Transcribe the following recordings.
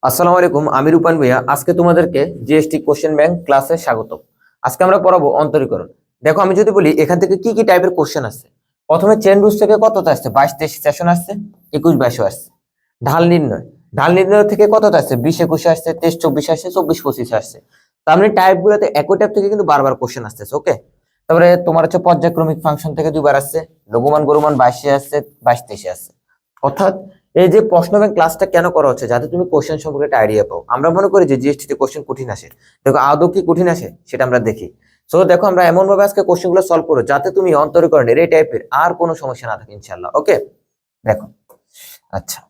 আসসালামু আলাইকুম, আমি রূপান ভাইয়া। আজকে তোমাদেরকে জিএসটি কোশ্চেন ব্যাংক ক্লাসে স্বাগত। আজকে আমরা পড়াবো অন্তরীকরণ। দেখো, আমি যদি বলি এখান থেকে কি কি টাইপের কোশ্চেন আসছে। প্রথমে চেন রুলস থেকে কতটা আসছে? 22-23 সেশন আসছে, 21-22 আসছে। ঢাল নির্ণয়, ঢাল নির্ণয় থেকে কতটা আসছে? 20-21 আসছে, 23-24 আসছে, 24-25 আসছে। তার মানে টাইপ গুলোতে একই টাইপ থেকে কিন্তু বারবার কোশ্চেন আসতেছে। ওকে, তারপরে তোমার হচ্ছে পর্যায়ক্রমিক ফাংশন থেকে দুইবার আসছে, লঘুমান গুরুমান 22-এ আসছে, 22-23-এ আসছে। অর্থাৎ এই যে প্রশ্ন ব্যাংক ক্লাসটা কেন করা হচ্ছে, যাতে তুমি কোশ্চেন সম্পর্কে একটা আইডিয়া পাও। আমরা মনে করি যে জিএসটি তে কোশ্চেন কঠিন আসে, দেখো আদৌ কি কঠিন আসে সেটা আমরা দেখি। সো দেখো, আমরা এমন ভাবে আজকে কোশ্চেন গুলো সলভ করবো যাতে তুমি অন্তরীকরণের এই টাইপের আর কোনো সমস্যা না থাকে ইনশাআল্লাহ। ওকে, দেখো। আচ্ছা,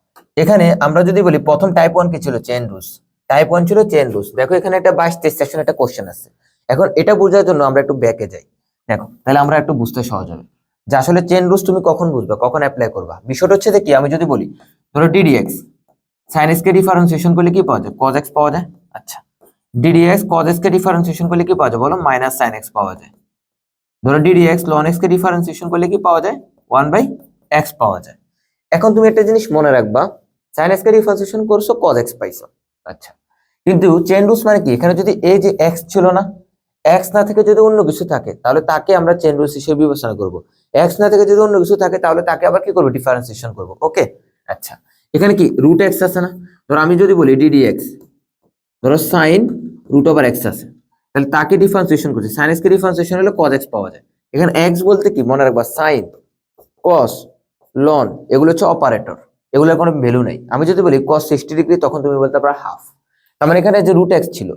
এখানে আমরা যদি বলি প্রথম টাইপ 1 কি ছিল? Chain rules. টাইপ 1 ছিল চেইন রুলস। দেখো এখানে একটা 22-23 সেকশন একটা কোশ্চেন আছে। এখন এটা বোঝার জন্য আমরা একটু ব্যাকে যাই। দেখো, তাহলে আমরা একটু বুঝতে সহজ হবে যে আসলে চেইন রুলস তুমি কখন বুঝবে, কখন অ্যাপ্লাই করবা। বিষয়টা হচ্ছে যে কি, আমি যদি বলি ধরো ডিডিএক্স সাইন এক্স কে ডিফারেন্সিয়েশন করলে কি পাওয়া যায়? কজ এক্স পাওয়া যায়। আচ্ছা, ডিডিএক্স কজ এক্স কে ডিফারেন্সিয়েশন করলে কি পাওয়া যায় বলো? মাইনাস সাইন এক্স পাওয়া যায়। ধরো ডিডিএক্স লন এক্স কে ডিফারেন্সিয়েশন করলে কি পাওয়া যায়? 1/x পাওয়া যায়। এখন তুমি একটা জিনিস মনে রাখবা, সাইন এক্স কে ডিফারেন্সিয়েশন করছো, কজ এক্স পাইছো। আচ্ছা, কিন্তু চেইন রুলস মানে কি? এখানে যদি এই যে এক্স ছিল না, এক্স না থেকে যদি অন্য কিছু থাকে তাহলে তাকে আমরা চেইন রুলস হিসেবে বিবেচনা করব। এক্স না থেকে যদি অন্য কিছু থাকে তাহলে তাকে আবার কি করব? ডিফারেন্সিয়েশন করব। ওকে, আচ্ছা, এখানে কি রুট এক্স আছে না? ধরো আমি যদি বলি ডিডি এক্স, ধরো সাইন রুট ওভার এক্স আছে, তাহলে তাকে ডিফারেন্সিয়েশন করছি। সাইন এক্স কে ডিফারেন্সিয়েশন হলে কজ এক্স পাওয়া যায়। এখানে এক্স বলতে কি মনে রাখবা? সাইন, কস, লন, এগুলো হচ্ছে অপারেটর, এগুলোর কোনো ভ্যালু নেই। আমি যদি বলি কস 60 ডিগ্রি, তখন তুমি বলতে পারো হাফ। তার মানে এখানে যে রুট এক্স ছিল,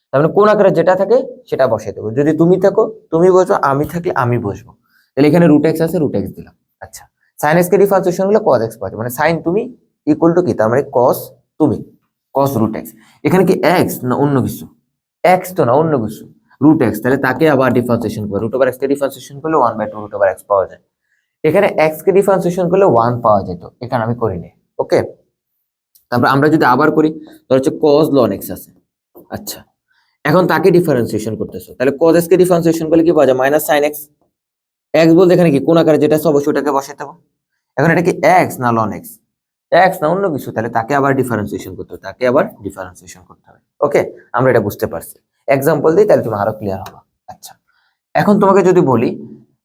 তার মানে কোন আকারে যেটা থাকে সেটা বসাই দেবো। যদি তুমি থাকো তুমি বসবো, আমি থাকলে আমি বসবো। তাহলে এখানে রুট এক্স আছে, রুট এক্স দিলাম। আচ্ছা, সাইন এক্স কে ডিফারেন্সিয়েশন হলে কস এক্স পাওয়া যায়। মানে সাইন তুমি ইকুয়াল টু কি? তার মানে কস তুমি, কস রুট এক্স। এখানে কি এক্স না অন্য কিছু? এক্স তো না, অন্য কিছু, রুট এক্স। তাহলে তাকে আবার ডিফারেন্সিয়েশন করে রুট ওভার এক্স কে ডিফারেন্সিয়েশন করলে 1/2 রুট ওভার এক্স পাওয়া যায়। এখানে এক্স কে ডিফারেন্সিয়েশন করলে 1 পাওয়া যেত, এখানে আমি করিনি। ওকে, তারপর আমরা যদি আবার করি, তাহলে হচ্ছে cos ln x আছে। আচ্ছা, এখন তাকে ডিফারেন্সিয়েশন করতেছো, তাহলে cos x কে ডিফারেন্সিয়েশন করলে কি পাওয়া যায়? Minus sin x। x বলতে এখানে কি কোন আকারে যেটা আছে অবশ্যই ওটাকে বসাতে হবে। এখন এটা কি x না ln x? x না অন্য কিছু, তাহলে তাকে আবার ডিফারেন্সিয়েশন করতে হবে, তাকে আবার ডিফারেন্সিয়েশন করতে হবে। ওকে, আমরা এটা বুঝতে পারছি। এক্সাম্পল দিই তাহলে তুমি আরো ক্লিয়ার হবে। আচ্ছা, এখন তোমাকে যদি বলি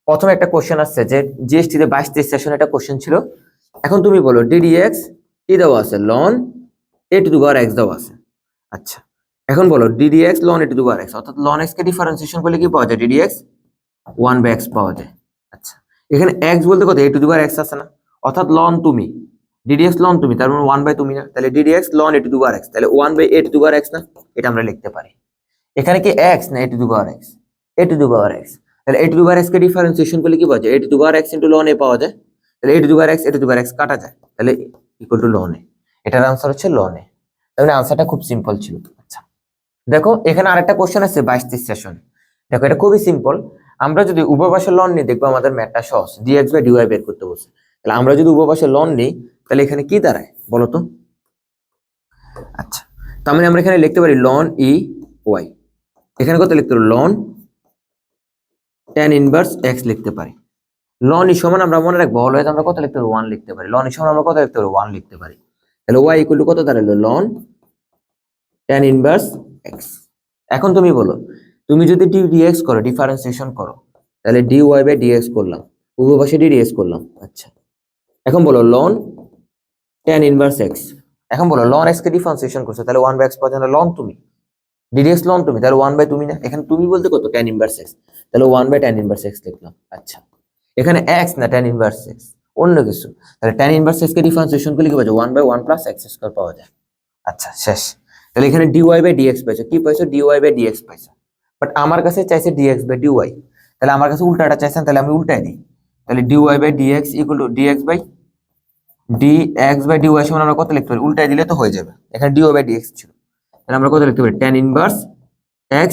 প্রথমে একটা কোশ্চেন আসছে যে জিএসটি তে 22-23 সেশনে একটা কোশ্চেন ছিল। এখন তুমি বলো ডিডিএক্স কি দেওয়া আছে? লন a to the power x দেওয়া আছে। আচ্ছা, এখন বলো ডিডিএক্স লন a to the power x, অর্থাৎ লন এক্স কে ডিফারেন্সিয়েশন করলে কি পাওয়া যায়? ডিডিএক্স 1/x পাওয়া যায়। আচ্ছা, এখানে এক্স বলতে কত? এ টু দি পাওয়ার এক্স আছে না? অর্থাৎ লন তুমি, ডিডিএক্স লন তুমি, তার মানে 1/, তুমি না, তাহলে ডিডিএক্স লন a to the power x, তাহলে 1/a two the power x না? এটা আমরা লিখতে পারি। এখানে কি এক্স না a to the power x? A to the power x. তাহলে a to the power x কে ডিফারেন্সিয়েশন করলে কি পাওয়া যায়? A to the power x into ln a পাওয়া যায়। তাহলে a to the power x, a to the power x কাটা যায়, তাহলে ইকুয়াল টু লন এ। এটার আনসার হচ্ছে লন এ। তাহলে আনসারটা খুব সিম্পল ছিল। আচ্ছা, দেখো এখানে আরেকটা কোশ্চেন আছে 22-23 সেশন। দেখো এটা খুবই সিম্পল। আমরা যদি উভয় পাশে লন নিই, দেখবো আমাদের ম্যাথটা সহজ, ডিএক্স বাই ডিওয়াই বের করতে বলছে। তাহলে আমরা যদি উভয় পাশে লন নিই, তাহলে এখানে কি দাঁড়ায় বলো তো? আচ্ছা, তার মানে আমরা এখানে লিখতে পারি লন ই ওয়াই। এখানে কত লিখতে পারি? লন tan ইনভার্স এক্স লিখতে পারি। লন ই সমান আমরা মনে রাখবো অলওয়েজ আমরা কত লিখতে পারি? 1 লিখতে পারি। লন ই সমান আমরা কত লিখতে পারি? 1 লিখতে পারি। তাহলে y ইকুয়াল টু কত দাঁড়ালো? লন tan ইনভার্স এক্স। এখন তুমি বলো, তুমি যদি dx করো, ডিফারেন্সিয়েশন করো, তাহলে dy বাই dx করলাম, উভয় পাশে dx করলাম। আচ্ছা, এখন বলো লন tan ইনভার্স এক্স। এখন বলো লন এক্স কে ডিফারেন্সিয়েশন করছো, তাহলে 1/x পাওয়া যায় না? লন তুমি, dx লন তুমি, তাহলে 1/, তুমি না? এখানে তুমি বলতে কত? tan ইনভার্স এক্স, তাহলে 1/tan ইনভার্স এক্স লিখলাম। আচ্ছা, এখানে x না tan ইনভার্স এক্স, অন্য কিছু, তাহলে tan ইনভার্স এক্স কে ডিফারেন্সিয়েশন করলে কি পাওয়া যায়? 1/1 প্লাস এক্স স্কয়ার পাওয়া যায়। আচ্ছা, শেষ। তাহলে এখানে dy বাই dx পাইছো, কি পাইছো? dy বাই dx পাইছো। বাট আমার কাছে চাইছে dx বাই dy, তাহলে আমার কাছে উল্টাটা চাইছেন, তাহলে আমি উল্টাই দিই। তাহলে dy by dx equal to dx by dy সমান আমরা কত লিখতে পারি? উল্টাই দিলে তো হয়ে যাবে। এখানে dy বাই dx ছিল, তাহলে আমরা কত লিখতে পারি? tan ইনভার্স x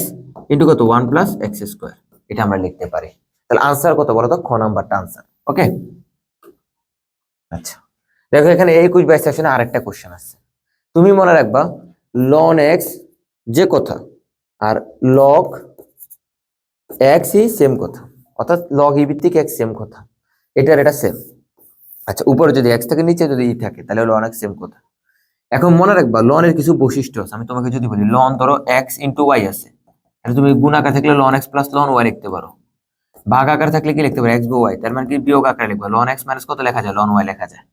ইনটু কত? 1 প্লাস এক্স স্কয়ার। এটা আমরা লিখতে পারি। তাহলে আনসার কত বলো তো? খ নাম্বারটা আনসার। ওকে, আচ্ছা, দেখো এখানে 21-22 সেকশনে আরেকটা কোশ্চেন আছে। তুমি মনে রাখবা লন এক্স যে কথা আর লগ এক্স ই সেম কথা, অর্থাৎ লগ ই ভিত্তিক এক্স সেম কথা, এটার এটা সেম। আচ্ছা, উপরে যদি এক্স থাকে, নিচে যদি ই থাকে, তাহলে লন এক্স সেম কথা। এখন মনে রাখবা লনের কিছু বৈশিষ্ট্য আছে, আমি তোমাকে যদি বলি লন ধরো এক্স ইন্টু ওয়াই আছে, তাহলে তুমি গুণ আকার থাকলে লন এক্স প্লাস লন ওয়াই লিখতে পারো। ভাগ আকার থাকলে কি লিখতে পারো এক্স বাই ওয়াই, তার মানে কি বিয়োগ আকারে লিখবা লন এক্স মাইনাস কত লেখা যায় লন ওয়াই লেখা যায়।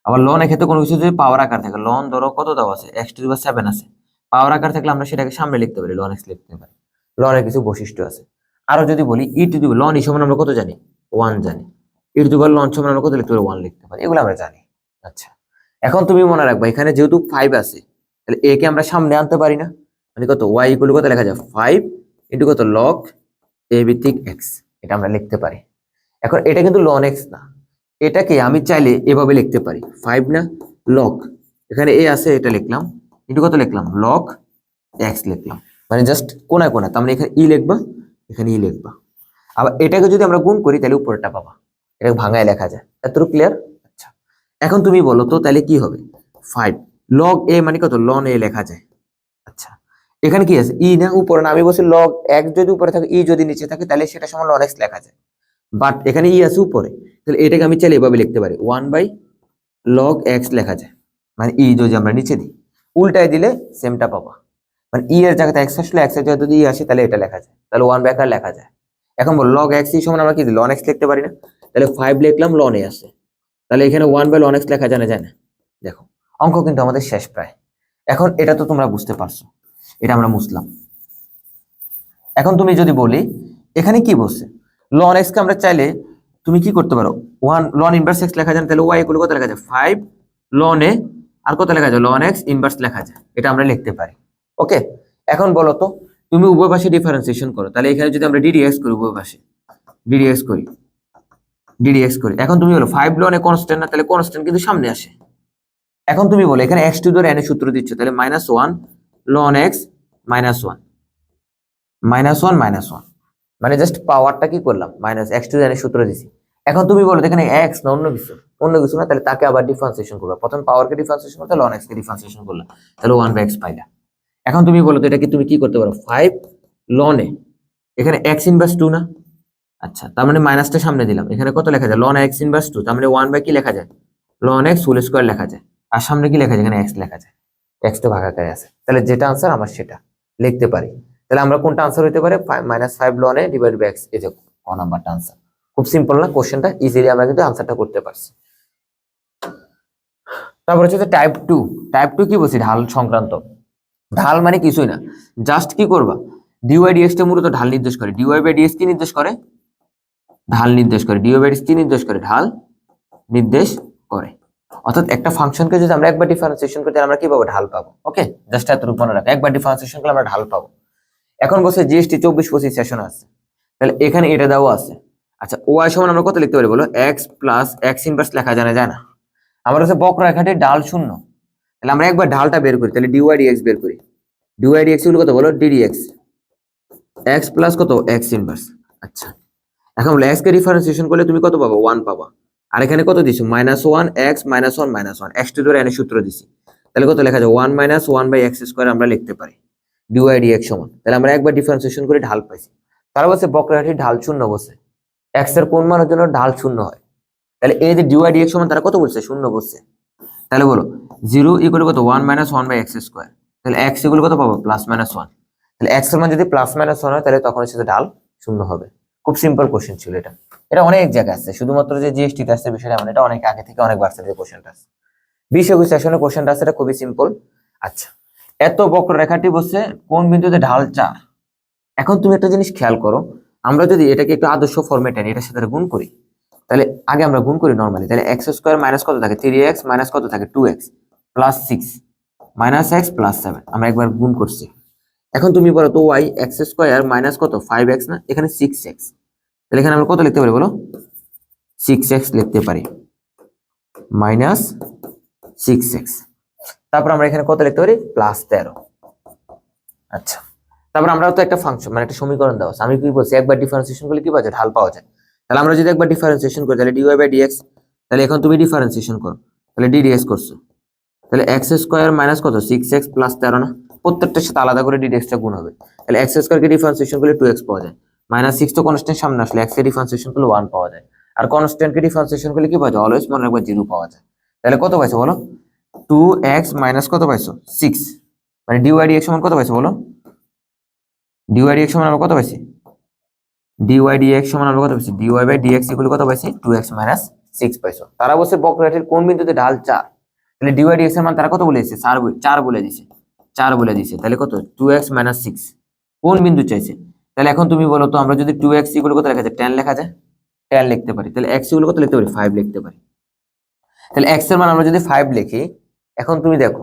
আবার লন এর ক্ষেত্রে কোনো কিছু যদি পাওয়ার আকার থাকে, লন ধরো কত দেওয়া আছে এক্স টু দি পাওয়ার 7 আছে, পাওয়ার আকার থাকলে আমরা সেটাকে সামনে লিখতে পারি লন এক্স লিখতে পারি। লনের কিছু বৈশিষ্ট্য আছে। আরো যদি বলি ই টু দি লন ই সমান আমরা কত জানি 1 জানি, ই টু দি পাওয়ার লন সমান আমরা কত লিখতে পারি 1 লিখতে পারি, এগুলো আমরা জানি। আচ্ছা, এখন তুমি মনে রাখবা এখানে যেহেতু 5 আছে, তাহলে এ কে আমরা সামনে আনতে পারি না, মানে কত ওয়াই ইকুয়াল কত লেখা যায় 5 ইন্টু কত লগ এ ভিত্তিক এক্স, এটা আমরা লিখতে পারি। এখন এটা কিন্তু লন এক্স না, এটাকে আমি চাইলে এভাবে লিখতে পারি 5 না লগ, এখানে এ আছে এটা লিখলাম ইন্টু কত লিখলাম লগ এক্স লিখলাম, মানে জাস্ট কোনায় কোনায়, তার মানে এখানে ই লিখবা এখানে ই লিখবা। আবার এটাকে যদি আমরা গুণ করি তাহলে উপরেরটা পাবা, এটাকে ভাঙায় লেখা যায়। এতটুকু ক্লিয়ার? আচ্ছা, এখন তুমি বলো তো তাহলে কি হবে 5 লগ এ মানে কত লন এ লেখা যায়। আচ্ছা, এখানে কি আছে ই না উপরে না, আমি বলছি লগ এক্স যদি উপরে থাকে ই যদি নিচে থাকে তাহলে সেটা সমান লন এক্স লেখা যায়, বাট এখানে ই আছে উপরে, তাহলে এটাকে আমি চাইলে এভাবে লিখতে পারি 1 বাই লগ এক্স লেখা যায়, মানে ই যদি আমরা নিচে দিই উল্টায় দিলে সেমটা পাবা, মানে ই এর জায়গাতে এক্স আসলে এক্স এর জায়গায় যদি ই আসে তাহলে এটা লেখা যায়, তাহলে 1 বাই আকার লেখা যায়। এখন বল লগ এক্স ই সমান আমরা কি লন এক্স লিখতে পারি না, তাহলে 5 লিখলাম লন এ আছে, তাহলে এখানে 1 বাই লন এক্স লেখা যায় না। দেখো অঙ্ক কিন্তু আমাদের শেষ প্রায়। এখন এটা তো তোমরা বুঝতে পারছো, এটা আমরা মুছলাম। এখন তুমি যদি বলি এখানে কি বলছে লন এক্স কে আমরা চাইলে তুমি কি করতে পারো 1 লন ইনভার্স এক্স লেখা যায়, তাহলে ওয়াই ইকুয়াল কত লেখা যায় 5 লন এ আর কত লেখা যায় লন এক্স ইনভার্স লেখা যায়, এটা আমরা লিখতে পারি। ওকে, এখন বলো তো তুমি উভয় পাশে ডিফারেন্সিয়েশন করো, তাহলে এখানে যদি আমরা ডিডিএক্স করি উভয় পাশে ডিডিএক্স করি ডিডিএক্স করি, এখন তুমি বলো 5 লন এ কনস্ট্যান্ট না, তাহলে কনস্ট্যান্ট কিন্তু সামনে আসে। এখন তুমি বলো এখানে x two the power n এর সূত্র দিচ্ছ, তাহলে -1 ln x -1 -1 মানে জাস্ট পাওয়ারটা কি করলাম minus x to the n এর সূত্র দিছি। এখন তুমি বলো এখানে x না অন্য কিছু না, তাহলে তাকে আবার ডিফারেন্সিয়েশন করবে, প্রথম পাওয়ারকে ডিফারেন্সিয়েশন করতে ln x কে ডিফারেন্সিয়েশন করলে তাহলে 1/x পাইলা। এখন তুমি বলো তো এটা কি তুমি কি করতে পারো 5 ln এ এখানে x ইনভার্স 2 না, আচ্ছা তার মানে মাইনাসটা সামনে দিলাম, এখানে কত লেখা যায় ln x ইনভার্স 2, তার মানে 1 বাই কি লেখা যায় ln x হোল স্কয়ার লেখা যায়, আর সামনে কি লেখা যায় এখানে x লেখা যায়, x তো ভাগাকারে আছে, তাহলে যেটা आंसर আমার সেটা লিখতে পারি। তাহলে আমরা কোনটা आंसर হতে পারে -5 ln a divided by x, এই যে ক নাম্বারটা आंसर। খুব সিম্পল না কোশ্চেনটা, ইজিলি আমরা কিন্তু आंसरটা করতে পারছি। তারপর হচ্ছে টাইপ 2 কি বলছি ঢাল সংক্রান্ত। ঢাল মানে কিছুই না, জাস্ট কি করবা dy dx টা মূলত ঢাল নির্দেশ করে, dy বাই dx কি নির্দেশ করে ঢাল নির্দেশ করে, dy বাই dx কি নির্দেশ করে ঢাল নির্দেশ করে। অর্থাৎ একটা ফাংশনকে যদি আমরা একবার ডিফারেন্সিয়েশন করি তাহলে আমরা কি পাবো ঢাল পাবো। ওকে, জাস্ট এতটুকু মনে রাখো, একবার ডিফারেন্সিয়েশন করলে আমরা ঢাল পাবো। এখন বলছে জিএসটি 24-25 সেশন আছে, তাহলে এখানে এটা দেওয়া আছে। আচ্ছা ওয়াই সমান আমরা কত লিখতে পারি বলো x প্লাস x ইনভার্স লেখা যায় না, আমার কাছে বক্ররেখাটির ঢাল 0, তাহলে আমরা একবার ঢালটা বের করি, তাহলে dy dx বের করি, dy dx হলো কত বলো ddx x প্লাস কত x ইনভার্স। আচ্ছা এখন বলো x কে ডিফারেন্সিয়েশন করলে তুমি কত পাবো 1 পাবা, আর এখানে কত দিছো -1 x -1 x two the power n এর সূত্র দিছি, তাহলে কত লেখা যায় 1 - 1 বাই x স্কয়ার আমরা লিখতে পারি dy dx সমান, তাহলে আমরা একবার ডিফারেন্সিয়েশন করে ঢাল পাইছি। তারা বলছে বক্ররেখাটির ঢাল 0 বসে, x এর কোন মানের জন্য ঢাল 0 হয়, তাহলে এই যে dy dx সমান তারা কত বলছে 0 বলছে, তাহলে বলো 0 ইকুয়াল কত 1 - 1 বাই x স্কয়ার, তাহলে x ইকুয়াল কত পাবো +-1, তাহলে x এর মান যদি +-1 হয় তাহলে তখন সেটা ঢাল 0 হবে। খুব সিম্পল কোশ্চেন ছিল এটা, এটা অনেক জায়গায় আছে, শুধুমাত্র যে জিএসটি তে আছে বিষয়টা এমন, এটা অনেক আগে থেকে অনেক ভার্সিটির কোশ্চেনটা আছে, 20-21 সেশনে কোশ্চেনটা আছে, এটা খুবই সিম্পল। আচ্ছা এত বক্ররেখাটি বসে কোন বিন্দুতে ঢাল 4। এখন তুমি একটা জিনিস খেয়াল করো, আমরা যদি এটাকে একটু আদর্শ ফরম্যাটে আনি, এটার সাথে গুণ করি, তাহলে আগে আমরা গুণ করি নরমালি, তাহলে x স্কয়ার মাইনাস কত থাকে 3x মাইনাস কত থাকে 2x plus 6 minus x plus 7, আমরা একবার গুণ করছি। এখন তুমি বলো তো y x স্কয়ার মাইনাস কত 5x না, এখানে 6x, তাহলে এখানে আমরা কত লিখতে পারি বলো 6x লিখতে পারি মাইনাস 6x, তারপর আমরা এখানে কত লিখতে পারি +13। আচ্ছা তারপর আমরা তো একটা ফাংশন মানে একটা সমীকরণ দেওয়া আছে, আমি কি বলছি একবার ডিফারেন্সিয়েশন করলে কি পাওয়া যায় ঢাল পাওয়া যায়, তাহলে আমরা যদি একবার ডিফারেন্সিয়েশন করি তাহলে dy বাই dx, তাহলে এখন তুমি ডিফারেন্সিয়েশন করো, তাহলে ddx করছো, তাহলে x স্কয়ার মাইনাস কত 6x প্লাস 13 না, প্রত্যেকটার সাথে আলাদা করে ddx টা গুণ হবে, তাহলে x স্কয়ার কে ডিফারেন্সিয়েশন করলে 2x পাওয়া যায়, -6 তো কনস্ট্যান্ট সামনে আসলে x কে ডিফারেন্সিয়েশন করলে 1 পাওয়া যায়, আর কনস্ট্যান্ট কে ডিফারেন্সিয়েশন করলে কি পাওয়া যায় অলওয়েজ মনে রাখবা 0 পাওয়া যায়, তাহলে কত পাইছো বলো 2x মাইনাস কত পাইছো 6, মানে dy dx সমান কত পাইছো বলো, dy dx সমান আমরা কত পাইছি, dy dx সমান আমরা কত পাইছি, dy বাই dx ইকুয়াল কত পাইছি 2x মাইনাস 6 পাইছো। তারা বলছে বক্ররেখাটির কোন বিন্দুতে ঢাল 4, তাহলে dy dx এর মান তারা কত বলে দিয়েছে 4 বলে দিয়েছে, 4 বলে দিয়েছে, তাহলে কত 2x মাইনাস 6 কোন বিন্দু চাইছে। তাহলে এখন তুমি বলো তো আমরা যদি 2x ইকুয়াল কত লেখা যায় 10 লেখা যায়, 10 লিখতে পারি, তাহলে x ইকুয়াল কত লিখতে পারি 5 লিখতে পারি। তাহলে x এর মান আমরা যদি 5 লিখি, এখন তুমি দেখো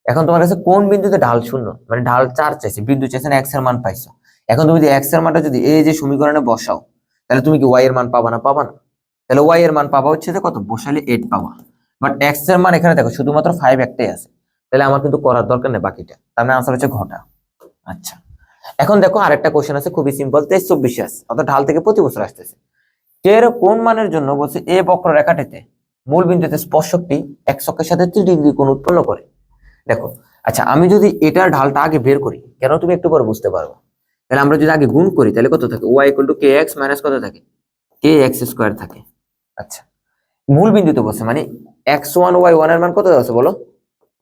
এখন তোমার কাছে কোন বিন্দুতে ঢাল 0 মানে ঢাল 4 চাইছে, বিন্দু চাইছে না x এর মান পাইছো। এখন তুমি যদি x এর মানটা যদি এই যে সমীকরণে বসাও, তাহলে তুমি কি y এর মান পাবা না, পাবা না। তাহলে y এর মান পাবা হচ্ছে যে কত, বসালে 8 পাবা, বাট x এর মান এখানে দেখো শুধুমাত্র 5 একটাই আছে, তাহলে আমার কিন্তু করার দরকার নেই বাকিটা, তার মানে আনসার হচ্ছে ঘটা। আচ্ছা, এখন দেখো আরেকটা কোশ্চেন আছে খুবই সিম্পল, 23-24 আছে, অর্থাৎ ঢাল থেকে প্রতি বছর আসতেছে। এর কোন মানের জন্য বলছে এই বক্ররেখাটিতে মূল বিন্দুতে স্পর্শকটি x অক্ষের সাথে 3 ডিগ্রি কোণ উৎপন্ন করে। দেখো, আচ্ছা আমি যদি এটার ঢালটা আগে বের করি, কেন তুমি একটু পরে বুঝতে পারবো। তাহলে আমরা যদি আগে গুণ করি তাহলে কত থাকে, y equal to kx minus কত থাকে, kx স্কয়ার থাকে। আচ্ছা, মূল বিন্দুতে বসে মানে x1 y1 এর মান কত দেওয়া আছে বলো,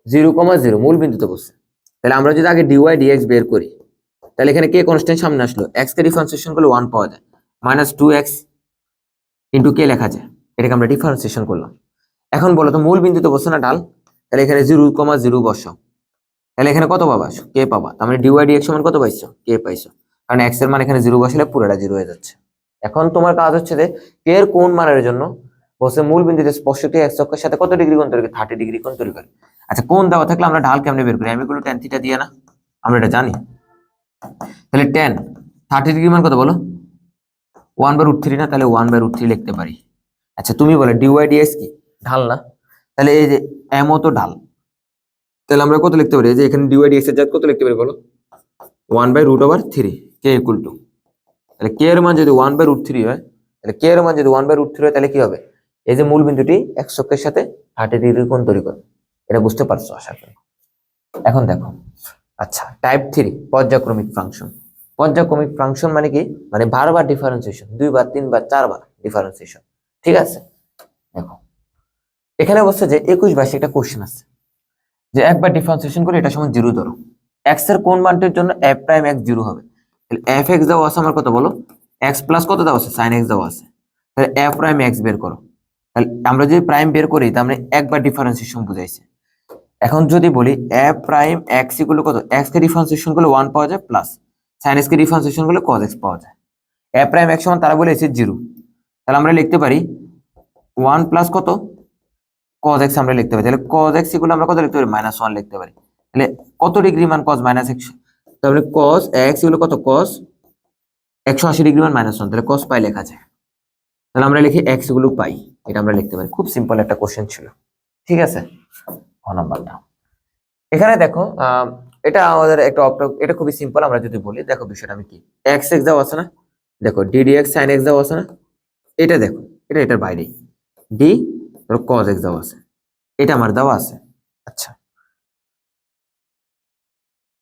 0,0 মূল বিন্দুতে বসে। তাহলে আমরা যদি আগে dy dx বের করি, তাহলে এখানে কে কনস্ট্যান্ট সামনে আসলো, x কে ডিফারেন্সিয়েশন করলে 1 পাওয়া যায়, মাইনাস 2x ইন্টু কে লেখা যায়, এটাকে আমরা ডিফারেন্সিয়েশন করলাম। এখন বলো তো মূল বিন্দুতে বসে না ঢাল, তাহলে এখানে 0,0 বসাও, তাহলে এখানে কত পাবা, কে পাবা, তার মানে dy dx সমান কত পাইছো, কে পাইছো, কারণ x এর মান এখানে 0 বসালে পুরোটা 0 হয়ে যাচ্ছে। এখন তোমার কাজ হচ্ছে যে কে এর কোন মানের জন্য বসে মূল বিন্দুতে স্পর্শকটি x অক্ষের সাথে কত ডিগ্রি কোণ তৈরি করে, 30 ডিগ্রি কোণ তৈরি করে। আচ্ছা, কোণ দেওয়া থাকলে আমরা ঢাল কেমনে বের করি, আমি এগুলো tan থিটা দিয়ে না, আমরা এটা জানি। তাহলে tan 30 ডিগ্রি মান কত বলো, 1/√3 না, তাহলে 1/√3 লিখতে পারি। আচ্ছা তুমি বলে dy dx কি ঢাল না, তাহলে এই যে m ও তো ঢাল, তাহলে আমরা কত লিখতে পারি, এই যে এখানে dy dx এর জায়গায় কত লিখতে পারি বলো, 1/√3 k ইকুয়াল টু, তাহলে k এর মান যদি 1/√3 হয়, তাহলে k এর মান যদি 1/√3 হয়, তাহলে কি হবে, এই যে মূল বিন্দুটি x অক্ষের সাথে 30 ডিগ্রি কোণ তৈরি করে। এটা বুঝতে পারছো আশা করি। এখন দেখো, আচ্ছা টাইপ 3 পর্যায়ক্রমিক ফাংশন। পর্যায়ক্রমিক ফাংশন মানে কি, মানে বারবার ডিফারেন্সিয়েশন, 2 বার 3 বার 4 বার ডিফারেন্সিয়েশন, ঠিক আছে। দেখো এখানে বলছে যে 21-22 একটা কোশ্চেন আছে, যে একবার ডিফারেন্সিয়েশন করে এটা সমান 0 ধরো, x এর কোন মানটির জন্য f প্রাইম x 0 হবে। তাহলে f(x) দেওয়া আছে আমার কত বলো, x প্লাস কত দেওয়া আছে sin x দেওয়া আছে, তাহলে f প্রাইম x বের করো। তাহলে আমরা যদি প্রাইম বের করি তার মানে একবার ডিফারেন্সিয়েশন বুঝাইছে। এখন যদি বলি f প্রাইম x ইকুয়াল কত, x কে ডিফারেন্সিয়েশন করলে 1 পাওয়া যায়, প্লাস sin x কে ডিফারেন্সিয়েশন করলে cos x পাওয়া যায়। f প্রাইম x সমান তারা বলেছে 0, তাহলে আমরা লিখতে পারি 1 প্লাস কত cos x আমরা লিখতে পারি, তাহলে cos x ইকুয়াল আমরা কত লিখতে পারি, -1 লিখতে পারি। তাহলে কত ডিগ্রি মান cos -x, তাহলে cos x ইকুয়াল কত, cos 180 ডিগ্রি মান -1, তাহলে cos পাই লেখা যায়। তাহলে আমরা লিখি x ইকুয়াল পাই, এটা আমরা লিখতে পারি। খুব সিম্পল একটা কোশ্চেন ছিল, ঠিক আছে। ক নাম্বারটা এখানে দেখো, এটা আমাদের একটা এটা খুবই সিম্পল। আমরা যদি বলি দেখো বিষয়টা আমি কি, x x দেওয়া আছে না, দেখো d dx sin x দেওয়া আছে না, এটা দেখো এটা এটার বাইরে d cos x দেওয়া আছে, এটা আমার দেওয়া আছে। আচ্ছা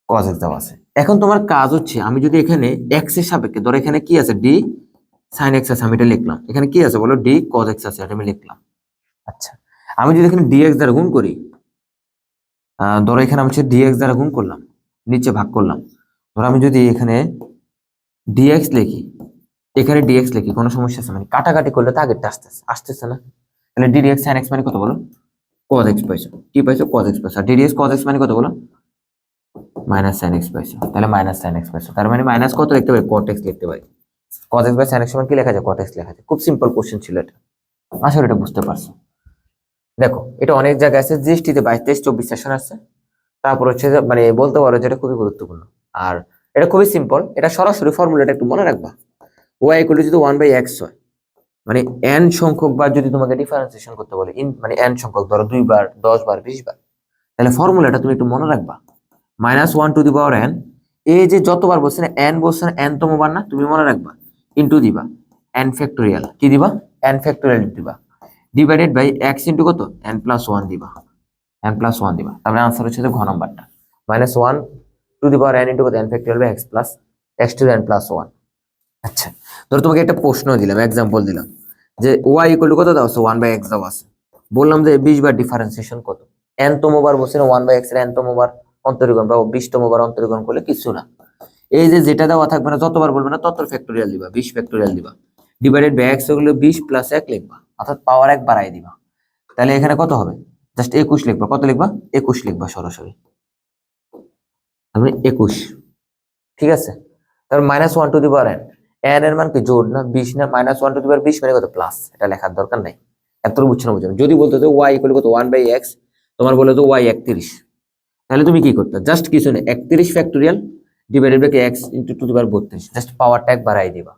cos x দেওয়া আছে। এখন তোমার কাজ হচ্ছে আমি যদি এখানে x এর সাপেক্ষে ধরো এখানে কি আছে d sin x আছে, আমি এটা লিখলাম, এখানে কি আছে বলো d cos x আছে, এটা আমি লিখলাম। আচ্ছা আমি যদি এখানে dx দ্বারা গুণ করি, ধরো এখানে আমি হচ্ছে dx দ্বারা গুণ করলাম, নিচে ভাগ করলাম, ধরো আমি যদি এখানে dx লিখি, এখানে dx লিখি, কোনো সমস্যা আছে, মানে কাটাকাটি করলে তো আগেরটা আসতেছে না। তাহলে d dx sin x মানে কত বলো, cos x পাইছো, কি পাইছো cos x পাইছো, আর d dx cos x মানে কত বলো, মাইনাস sin x পাইছো, তাহলে মাইনাস sin x পাইছো, তার মানে মাইনাস কত লিখতে পারি, cot x লিখতে পারি। cos x by sin x সমান কি লেখা যায়, cot x লেখা যায়। খুব সিম্পল কোশ্চেন ছিল এটা, আশা করি এটা বুঝতে পারছো। দেখো এটা অনেক জায়গায় আছে, জিএসটি তে 22-23-24 সেশন আছে, তারপর হচ্ছে মানে বলতে পারো যে এটা খুবই গুরুত্বপূর্ণ। আর এটা খুবই সিম্পল, এটা সরাসরি ফর্মুলাটা একটু মনে রাখবা, y ইকুয়াল টু যদি 1/x হয়, মানে n সংখ্যক বার যদি তোমাকে ডিফারেন্সিয়েশন করতে বলে, মানে n সংখ্যক ধরো 2 বার 10 বার 20 বার, তাহলে ফর্মুলাটা তুমি একটু মনে রাখবা, -1 এই যে যতবার বলছে না n বলছে না n তম বার না, তুমি মনে রাখবা ইনটু দিবা n ফ্যাক্টোরিয়াল, কি দিবা n ফ্যাক্টোরিয়াল দিবা, ডিভাইডেড বাই x ইনটু কত n+1 দিবা, n+1 দিবা। তাহলে आंसर হচ্ছে ঘ নাম্বারটা, -1 ইনটু কত n ফ্যাক্টোরিয়াল বাই x প্লাস x টু n+1। আচ্ছা ধরো তোমাকে একটা প্রশ্ন দিলাম, एग्जांपल দিলাম যে y ইকুয়াল টু কত দাও আছে, 1/x দাও আছে, বললাম যে 20 বার ডিফারেন্সিয়েশন কত, n তম বার বসে না 1/x এর n তম বার অন্তরীকরণ বা 20তম বার অন্তরীকরণ করলে কিছু না। এই যে যেটা দেওয়া থাকবে না যতবার বলবে না তত ফ্যাক্টোরিয়াল দিবা, 20 ফ্যাক্টোরিয়াল দিবা, ডিভাইডেড বাই x হলো 20 প্লাস 1 লিখবা, অর্থাৎ পাওয়ার 1 বাড়াই দিবা। তাহলে এখানে কত হবে? জাস্ট 21 লিখবা। কত লিখবা? 21 লিখবা সরাসরি, আমি 21। ঠিক আছে, তারপর -1 two the power n, n এর মান কি জোড় না 20 না, -1 টু দি পাওয়ার 20 মানে কত প্লাস, এটা লেখার দরকার নাই, এতটুকু বুঝছো না বুঝছো না। যদি বলতো যে y ইকুয়াল কত 1/x, তোমার বলে তো y 31, তাহলে তুমি কি করতে? জাস্ট কিছু না 31 factorial divided by x into to the power 32, just পাওয়ারটা 1 বাড়াই দিবা।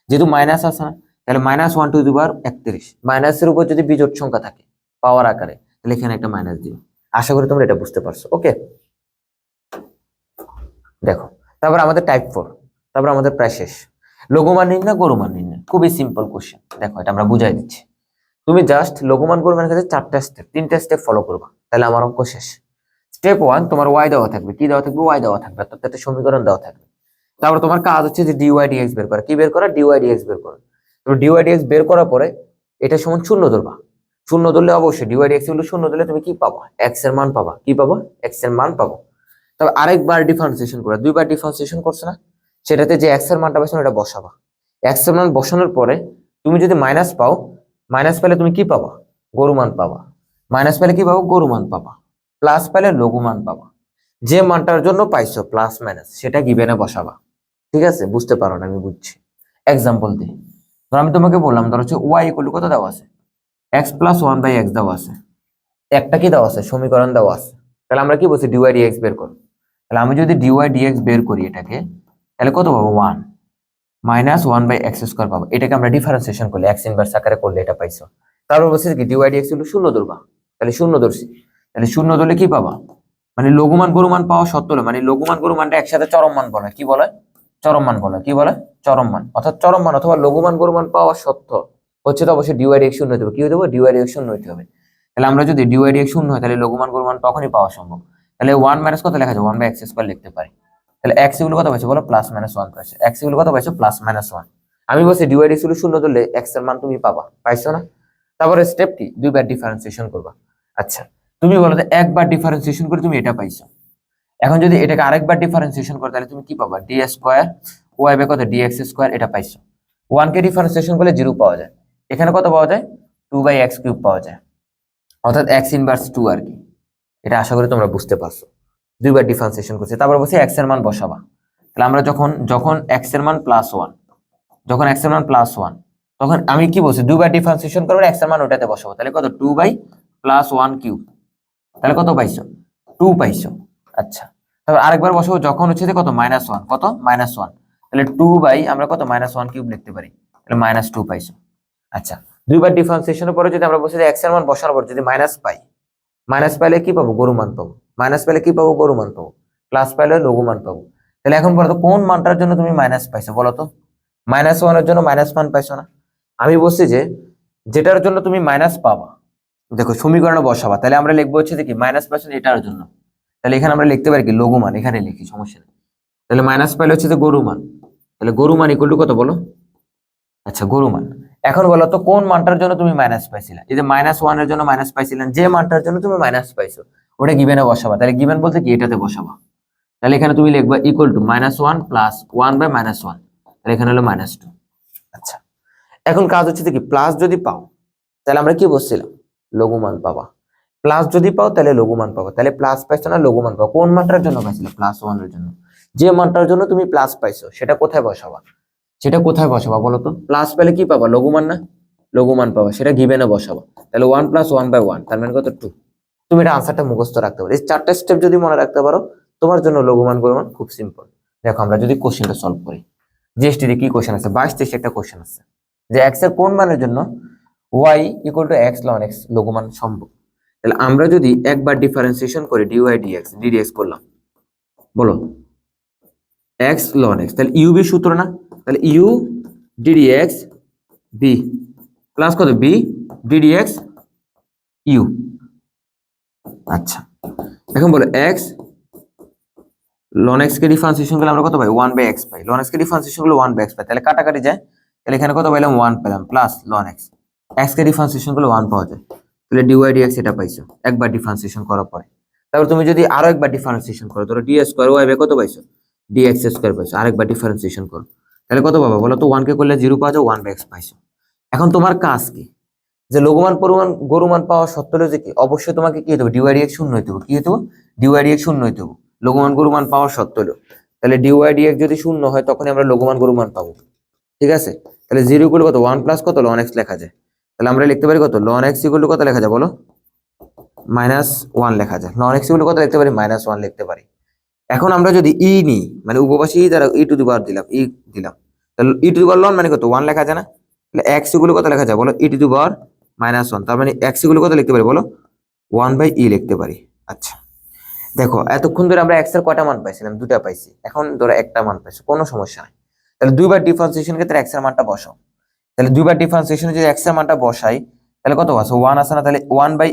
যেহেতু মাইনাস আছে না, তাহলে -1 টু দি পাওয়ার 31, মাইনাসের উপর যদি বিজোড় সংখ্যা থাকে পাওয়ার আকারে, তাহলে এখানে একটা মাইনাস দিবা। আশা করি তোমরা এটা বুঝতে পারছো। ওকে, দেখো তারপর আমাদের টাইপ 4, তারপর আমাদের প্রায় শেষ। লঘুমান নির্ণয়, গরুমান নির্ণয়, খুবই সিম্পল কোশ্চেন। দেখো এটা আমরা বুঝাই দিচ্ছি, তুমি জাস্ট লঘুমান গরুমানের কাছে 4টা স্টেপ 3টা স্টেপ ফলো করবা, তাহলে আমার অঙ্ক শেষ। স্টেপ 1, তোমার y দেওয়া থাকবে, কি দেওয়া থাকবে? y দেওয়া থাকবে, অর্থাৎ একটা সমীকরণ দেওয়া থাকবে। তারপর তোমার কাজ হচ্ছে যে dy dx বের করা। কি বের করা? dy dx বের করা। তো dy dx বের করার পরে এটা সমান শূন্য ধরবা। শূন্য ধরলে অবশ্যই dy dx হলো শূন্য ধরলে তুমি কি পাবা? x এর মান পাবা। কি পাবা? x এর মান পাবা। তবে আরেকবার ডিফারেন্সিয়েশন করা, দুইবার ডিফারেন্সিয়েশন করছে না, সেটাতে যে x এর মানটা পাইছো এটা বসাবা। x এর মান বসানোর পরে তুমি যদি মাইনাস পাও, মাইনাস পেলে তুমি কি পাবা? গরু মান পাবা। মাইনাস পেলে কি পাবো? গরু মান পাবা। প্লাস পেলে লঘু মান পাবা। যে মানটার জন্য পাইছো প্লাস মাইনাস, সেটা গিভেনে বসাবা। ঠিক আছে, বুঝতে পারো না? আমি বুঝছি। এক্সাম্পল দিই, ধর আমি তোমাকে বললাম, ধর হচ্ছে y ইকুয়াল কত দেওয়া আছে? x প্লাস 1/x দেওয়া আছে, একটা কি দেওয়া আছে? সমীকরণ দেওয়া আছে। তাহলে আমরা কি বলছি? dy dx বের করো। তাহলে আমি যদি dy dx বের করি এটাকে, তাহলে কত পাবো? 1 -1/x² পাবো। এটাকে আমরা ডিফারেন্সিয়েশন করলে x ইনভার্স আকারে করলে এটা পাইছো। তারপর বলছি কি dy dx হলো শূন্য ধরবা, তাহলে শূন্য ধরছি। তাহলে শূন্য ধরলে কি পাবা? মানে লঘুমান গরুমান পাওয়া সত্য হলে, মানে লঘুমান গরুমানটা একসাথে চরম মান বলে। কি বলে? চরম মান বলে। কি বলে? চরম মান। অর্থাৎ চরম মান অথবা লঘুমান গরুমান পাওয়া সত্য হচ্ছে তো অবশ্যই dy dx শূন্য হতে হবে। কি হতে হবে? dy dx শূন্য হতে হবে। তাহলে আমরা যদি dy dx শূন্য হয়, তাহলে লঘুমান গরুমান তখনই পাওয়া সম্ভব। তাহলে 1 মাইনাস কত লেখা যায়? 1/x² লিখতে পারি। তাহলে x ইকুয়াল কত পাইছো বলো? +-1 পাইছো। x ইকুয়াল কত পাইছো? +-1। আমি বলছি dy dx হলো শূন্য ধরলে x এর মান তুমি পাবা, পাইছো না? তারপরে স্টেপ কি? দুইবার ডিফারেন্সিয়েশন করবা। আচ্ছা, তুমি বলো যে একবার ডিফারেন্সিয়েশন করে তুমি এটা পাইছো, এখন যদি এটাকে আরেকবার ডিফারেন্সিয়েশন করো তাহলে তুমি কি পাবা? d² y বাই কত? dx² এটা পাইছো। 1 কে ডিফারেন্সিয়েশন করলে 0 পাওয়া যায়, এখানে কত পাওয়া যায়? 2/x³ পাওয়া যায়, অর্থাৎ x ইনভার্স 2 আর কি। এটা আশা করি তোমরা বুঝতে পারছো। দুইবার ডিফারেন্সিয়েশন করছি, তারপর বলছি x এর মান বসাবা। তাহলে আমরা যখন যখন x এর মান +1, যখন x এর মান +1, তখন আমি কি বলছি? দুইবার ডিফারেন্সিয়েশন করব, x এর মান ওটাতে বসাবো। তাহলে কত? 2/+1³ তাহলে কত পাইছো? 2 পাইছো। আচ্ছা, তারপর আরেকবার বসাবো যখন হচ্ছে যে কত? -1, কত? -1, তাহলে 2 আমরা কত? -1³ লিখতে পারি, তাহলে -2 পাইছো। আচ্ছা, দুইবার ডিফারেন্সিয়েশনের পরে যদি আমরা বলছি যে x এর মান বসানোর পর যদি মাইনাস পাই, মাইনাস পাইলে কি পাবো? গরু মান পাবো। মাইনাস পাইলে কি পাবো? গরু মান পাবো। প্লাস পাইলে লঘু মান পাবো। তাহলে এখন বলো তো কোন মানটার জন্য তুমি মাইনাস পাইছো বলো তো? -1 এর জন্য মাইনাস মান পাইছো না? আমি বলছি যে যেটার জন্য তুমি মাইনাস পাবা, দেখো সমীকরণে বসাবা। তাহলে আমরা লিখবো হচ্ছে যে কি মাইনাস পাইছো এটার জন্য, তাহলে এখানে আমরা লিখতে পারি কি লঘু মান, এখানে লিখি, সমস্যা নেই। তাহলে মাইনাস পাইলে হচ্ছে যে গরু মান, তাহলে গরু মান ইকুয়াল টু কত বলো? আচ্ছা, গরু মান। এখন বলো তো কোন মানটার জন্য তুমি মাইনাস পাইছিলা? এই যে -1 এর জন্য মাইনাস পাইছিলেন, যে মানটার জন্য তুমি মাইনাস পাইছো ওটা গিভেনে বসাবা। তাহলে গিভেন বলতে কি? এটাতে বসাবা। তাহলে এখানে তুমি লিখবা ইকুয়াল টু -1 প্লাস 1/-1, তাহলে এখানে হলো -2। আচ্ছা, এখন কাজ হচ্ছে যে কি প্লাস যদি পাও তাহলে আমরা কি বলছিলাম? লঘুমান পাবা। প্লাস যদি পাও তাহলে লঘুমান পাবা। তাহলে প্লাস পাইছো না লঘুমান পাও, কোন মানটার জন্য পাইছিলে? +1 এর জন্য। যে মানটার জন্য তুমি প্লাস পাইছো সেটা কোথায় বসাবা? সেটা কোথায় বসাবা বলো তো? প্লাস পেলে কি পাবা? লঘুমান না? লঘুমান পাবা, সেটা গিভেনে বসাবা। তাহলে 1 + 1/1 তার মানে কত? 2। তুমি এটা আনসারটা মুখস্থ রাখতে পারো। এই 4টা স্টেপ যদি মনে রাখতে পারো, তোমার জন্য লঘুমান গরুমান খুব সিম্পল। দেখো আমরা যদি কোশ্চেনটা সলভ করি, জিএসটি তে কি কোশ্চেন আছে? 22-23 একটা কোশ্চেন আছে যে x এর কোন মানের জন্য y = x ln x লঘুমান সম্ভব। তাহলে আমরা যদি একবার ডিফারেন্সিয়েশন করে dy dx করলাম, বলো x ln x, তাহলে u b সূত্র না? তাহলে u ddx b প্লাস কত? b ddx u। আচ্ছা, এখন বলো x ln x কে ডিফারেন্সিয়েশন করলে আমরা কত পাই? 1/x পাই। ln x কে ডিফারেন্সিয়েশন করলে 1/x পাই, তাহলে কাটাকাটি যায়, তাহলে এখানে কত পাইলাম? 1 পেলাম প্লাস ln x, x কে ডিফারেন্সিয়েশন করলে 1 পাওয়া যায়। তাহলে ডিওয়াই ডিএক্স এটা পাইছো একবার ডিফারেন্সিয়েশন করার পরে। তারপর তুমি যদি আরো একবার ডিফারেন্সিয়েশন করো, ধরো ডি স্কোয়ার ওয়াই বাই কত পাইছো, ডিএক্স স্কোয়ার পাইছো, আরেকবার ডিফারেন্সিয়েশন করো, তাহলে কত পাবো বলো তো? 1 কে করলে 0 পাওয়া যায়, 1 বাই এক্স পাইছো। এখন তোমার কাজ কি, যে লঘুমান পরিমাণ গরুমান পাওয়া সত্ত্বেও যে কি অবশ্যই তোমাকে কি হতে হবে, ডিওয়াই ডিএক্স শূন্য হইতে হবে। কি হইতে হবে? ডিওয়াই ডিএক্স শূন্য হইতে হবে লঘুমান গরুমান পাওয়া সত্ত্বেও। তাহলে ডিওয়াই ডিএক্স যদি শূন্য হয় তখনই আমরা লঘুমান গরুমান পাবো। ঠিক আছে, তাহলে 0 ইকুয়াল কত, 1 প্লাস কত ln x লেখা যায়। তাহলে আমরা লিখতে পারি কত, ln x ইকুয়াল কত লেখা যায় বলো, -1 লেখা যায়। ln x ইকুয়াল কত লিখতে পারি, -1 লিখতে পারি। এখন আমরা যদি ই নিই, মানে উপপাশে ই দ্বারা ই টু দি পাওয়ার দিলাম, ই দিলাম, তাহলে ই টু দি পাওয়ার ln মানে কত, 1 লেখা যায় না? তাহলে x ইকুয়াল কত লেখা যায় বলো, ই টু দি পাওয়ার -1, তার মানে x ইকুয়াল কত লিখতে পারি বলো, 1 বাই ই লিখতে পারি। আচ্ছা দেখো, এতক্ষণ ধরে আমরা x এর কয়টা মান পাইছিলাম, দুটা পাইছি, এখন ধরো একটা মান পাইছি, কোনো সমস্যা নাই। তাহলে দুইবার ডিফারেন্সিয়েশন ক্ষেত্রে x এর মানটা বসাও। তাহলে দুইবার ডিফারেন্সিয়েশনে যদি x এর মানটা বসাই, তাহলে কত পাচ্ছ, 1 আসে না, তাহলে 1 বাই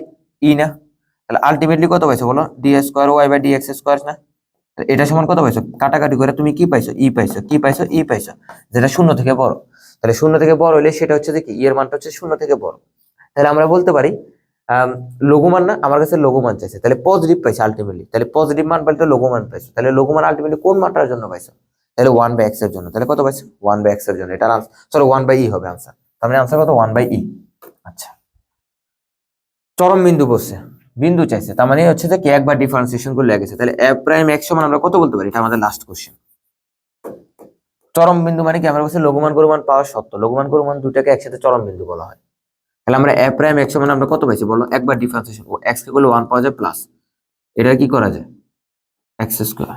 ই না, তাহলে আলটিমেটলি কত পাইছো বলো, d square y by d x square না। তাহলে এটা সমান কত পাইছো, কাটাকাটি করে তুমি কি পাইছো, ই পাইছো, কি পাইছো, ই পাইছো, যেটা শূন্য থেকে বড়। তাহলে শূন্য থেকে বড় হলে সেটা হচ্ছে যে কি, ই এর মানটা হচ্ছে শূন্য থেকে বড়। তাহলে আমরা বলতে পারি লঘুমান না, আমার কাছে লঘুমান চাইছে, তাহলে পজিটিভ পাইছে আলটিমেটলি। তাহলে পজিটিভ মান বলতে লঘুমান পাইছো, তাহলে লঘুমান আলটিমেটলি কোন মানটার জন্য পাইছো, তাহলে 1 বাই এক্স এর জন্য। তাহলে কত পাইছো, 1 বাই এক্স এর জন্য। এটা চলো 1 বাই ই হবে আনসার, তার মানে আনসার কত, 1 বাই ই। আচ্ছা, চরম বিন্দু বসছে, বিন্দু চাইছে, তার মানে হচ্ছে যে কি একবার ডিফারেন্সিয়েশন করে লেগেছে। তাহলে এফ প্রাইম এক্স সমান আমরা কত বলতে পারি, এটা আমাদের লাস্ট কোশ্চেন। চরম বিন্দু মানে কি, আমরা বলছি লঘুমান গরুমান পাওয়া সত্য, লঘুমান গরুমান দুটাকে একসাথে চরম বিন্দু বলা হয়। তাহলে আমরা এফ প্রাইম এক্স সমান আমরা কত পাইছি বলো, একবার ডিফারেন্সিয়েশন ও এক্স কে করলে 1 পাওয়া যায় প্লাস, এটা কি করা যায়, x square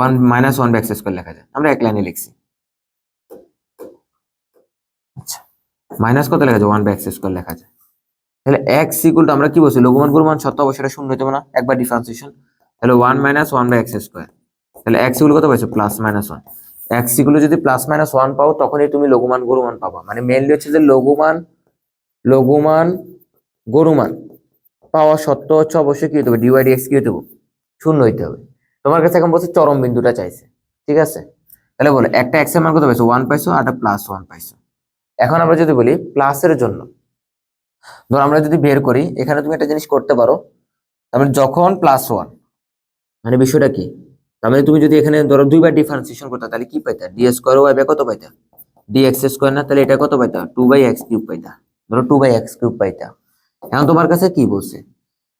1 -1 by x square লেখা যায়, আমরা এক লাইনে লিখছি। আচ্ছা, মাইনাস কত লেখা যায়, 1 বাই এক্স স্কোয়ার লেখা যায়। তাহলে এক্স ইকুয়াল টু আমরা কি বলছি, লঘুমান গরুমান সত্য অবশ্যই এটা শূন্য হতে হবে না, একবার ডিফারেন্সিয়েশন। তাহলে 1 -1 বাই এক্স স্কোয়ার, তাহলে এক্স ইকুয়াল কত পাইছো, +-1। এক্স ইকুয়াল যদি +-1 পাও তখনই তুমি লঘুমান গরুমান পাবা। মানে মেইনলি হচ্ছে যে লঘুমান গরুমান পাওয়া সত্ত্বেও হচ্ছে অবশ্যই কি হতে হবে, ডিওয়াই ডিএক্স কি হতে হবে, শূন্য হইতে হবে। তোমার কাছে এখন বলছে চরম বিন্দুটা চাইছে, ঠিক আছে। তাহলে বলো একটা এক্স এর মান কত পাইছো, 1 পাইছো, আর একটা +1 পাইছো। এখন আমরা যদি বলি প্লাসের জন্য, ধর আমরা যদি বের করি, এখানে তুমি একটা জিনিস করতে পারো, তারপরে যখন +1, মানে বিষয়টা কি, তার মানে তুমি যদি এখানে ধরো দুইবার ডিফারেন্সিয়েশন করতে, তাহলে কি পাইতা, ডি স্কোয়ার ওয়াই বাই কত পাইতা, ডি এক্স স্কোয়ার না, তাহলে এটা কত পাইতা, 2 বাই এক্স কিউব পাইতা, ধরো 2 বাই এক্স কিউব পাইতা। এখন তোমার কাছে কি বলছে,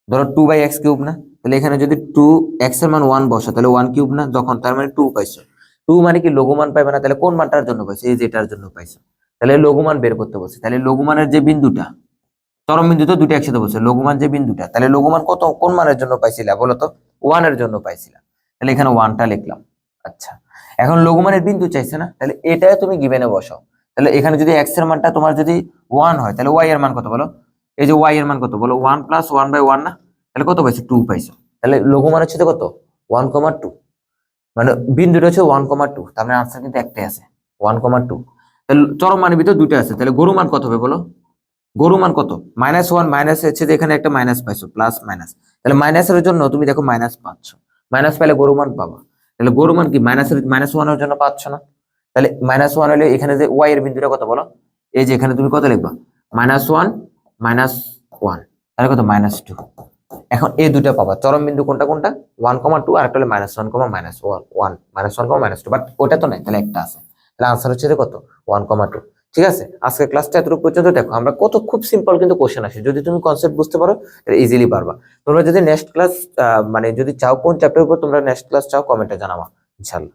ধরো 2 বাই এক্স কিউব না, তাহলে এখানে যদি 2 এক্স এর মান 1 বসা, তাহলে 1 কিউব না, যখন তার মানে 2 পাইছো। 2 মানে কি লঘুমান পাইবে না, তাহলে কোন মানটার জন্য পাইছো, এই যে এটার জন্য পাইছো। তাহলে লঘুমান বের করতে বলছে, তাহলে লঘুমানের যে বিন্দুটা, চরম বিন্দু তো দুটো একসাথে বলছে, লঘুমান যে বিন্দুটা, তাহলে লঘুমান কত কোন মানের জন্য পাইছিলা বলো তো, 1 এর জন্য পাইছিলা, তাহলে এখানে 1টা লিখলাম। আচ্ছা, এখন লঘুমানের বিন্দু চাইছে না, তাহলে এটা তুমি গিভেনে বসাও। তাহলে এখানে যদি এক্স এর মানটা তোমার যদি 1 হয়, তাহলে ওয়াই এর মান কত বলো, এই যে ওয়াই এর মান কত বলো, 1 + 1 বাই 1 না, তাহলে কত পাইছো, 2 পাইছো। তাহলে লঘুমান হচ্ছে কত, 1,2, মানে বিন্দুটা হচ্ছে 1,2, তার মানে আনসার কিন্তু একটাই আছে, 1,2। তাহলে চরম মানের ভিতর দুটো আছে, তাহলে গরু মান কত হবে বলো, গরু মান কত, -1, মাইনাস হচ্ছে যে এখানে একটা মাইনাস পাইছো, প্লাস মাইনাস, তাহলে মাইনাসের জন্য তুমি দেখো মাইনাস পাচ্ছ, মাইনাস পাইলে গরু মান পাবা। তাহলে গরু মান কি -1 এর জন্য পাচ্ছ না, তাহলে -1 হলে এখানে যে ওয়াই এর বিন্দুটা কত বলো, এই যে এখানে তুমি কত লিখবা, -1 -1, তাহলে কত, -2। এখন এই দুটো পাবা, চরম বিন্দু কোনটা কোনটা, 1,2, আর একটা হলো -1, -1, বাট ওটা তো নাই, তাহলে একটা আছে। তাহলে আনসার হচ্ছে যে কত, 1,2। ঠিক আছে, আজকের ক্লাসটা এতটুকু পর্যন্ত। দেখো আমরা কত খুব সিম্পল কিন্তু কোশ্চেন আসে, যদি তুমি কনসেপ্ট বুঝতে পারো তাহলে ইজিলি পারবা। তোমরা যদি নেক্সট ক্লাস মানে যদি চাও, কোন চ্যাপ্টারের উপর তোমরা নেক্সট ক্লাস চাও, কমেন্টে জানাবা ইনশাআল্লাহ।